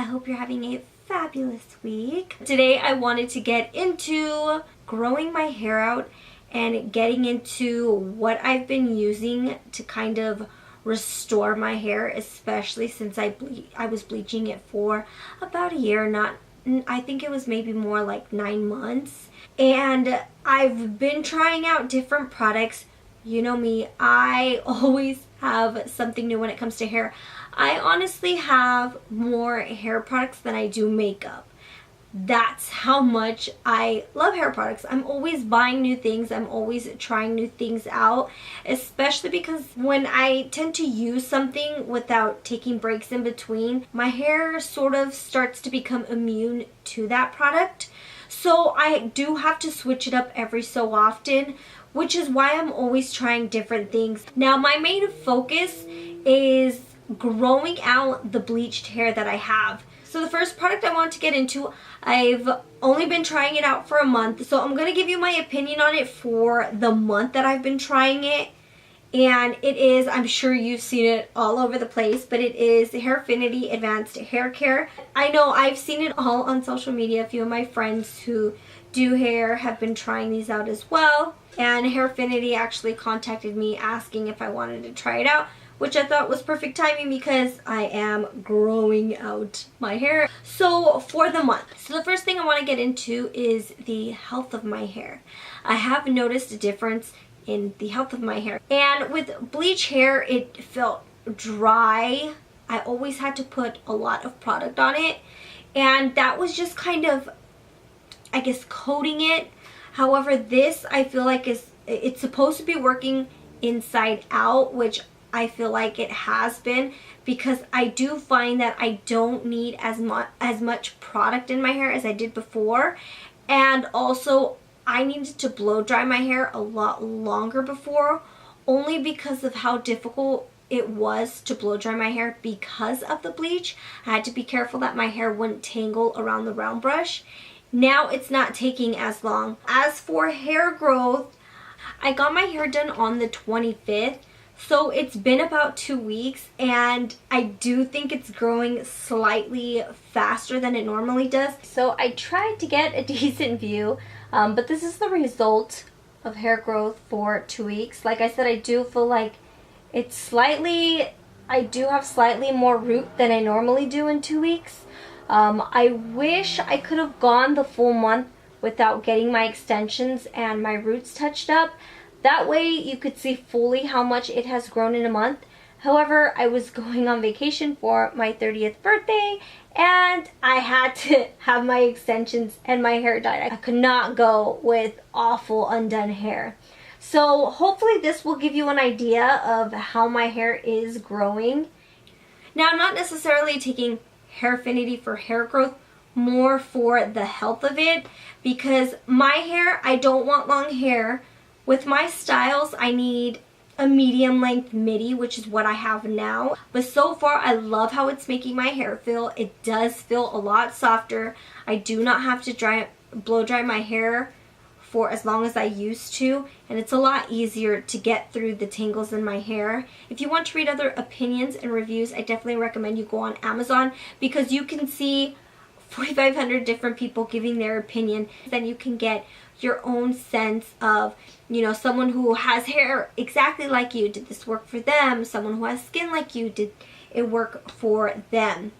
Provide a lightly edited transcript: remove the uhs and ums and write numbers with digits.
hope you're having a fabulous week. Today I wanted to get into growing my hair out and getting into what I've been using to kind of restore my hair, especially since I was bleaching it for about a year, I think it was maybe more like 9 months. And I've been trying out different products. You know me, I always have something new when it comes to hair. I honestly have more hair products than I do makeup. That's how much I love hair products. I'm always buying new things. I'm always trying new things out, especially because when I tend to use something without taking breaks in between, my hair sort of starts to become immune to that product. So I do have to switch it up every so often, which is why I'm always trying different things. Now, my main focus is growing out the bleached hair that I have. So the first product I want to get into, I've only been trying it out for a month. So I'm going to give you my opinion on it for the month that I've been trying it. And it is, I'm sure you've seen it all over the place, but it is Hairfinity Advanced Hair Care. I know I've seen it all on social media. A few of my friends who do hair have been trying these out as well. And Hairfinity actually contacted me asking if I wanted to try it out, which I thought was perfect timing because I am growing out my hair. So for the month, so the first thing I want to get into is the health of my hair. I have noticed a difference in the health of my hair. And with bleach hair, it felt dry. I always had to put a lot of product on it. And that was just kind of, I guess, coating it. However, this I feel like it's supposed to be working inside out, which I feel like it has been, because I do find that I don't need as much product in my hair as I did before. And also I needed to blow dry my hair a lot longer before, only because of how difficult it was to blow dry my hair because of the bleach. I had to be careful that my hair wouldn't tangle around the round brush. Now it's not taking as long. As for hair growth, I got my hair done on the 25th. So it's been about 2 weeks, and I do think it's growing slightly faster than it normally does. So I tried to get a decent view, but this is the result of hair growth for 2 weeks. Like I said, I do feel like I do have slightly more root than I normally do in 2 weeks. I wish I could have gone the full month without getting my extensions and my roots touched up. That way you could see fully how much it has grown in a month. However, I was going on vacation for my 30th birthday and I had to have my extensions and my hair dyed. I could not go with awful undone hair. So hopefully this will give you an idea of how my hair is growing. Now, I'm not necessarily taking Hairfinity for hair growth, more for the health of it, because my hair, I don't want long hair. With my styles, I need a medium length midi, which is what I have now. But so far, I love how it's making my hair feel. It does feel a lot softer. I do not have to blow dry my hair for as long as I used to. And it's a lot easier to get through the tangles in my hair. If you want to read other opinions and reviews, I definitely recommend you go on Amazon, because you can see 4,500 different people giving their opinion. Then you can get your own sense of, you know, someone who has hair exactly like you, did this work for them? Someone who has skin like you, did it work for them?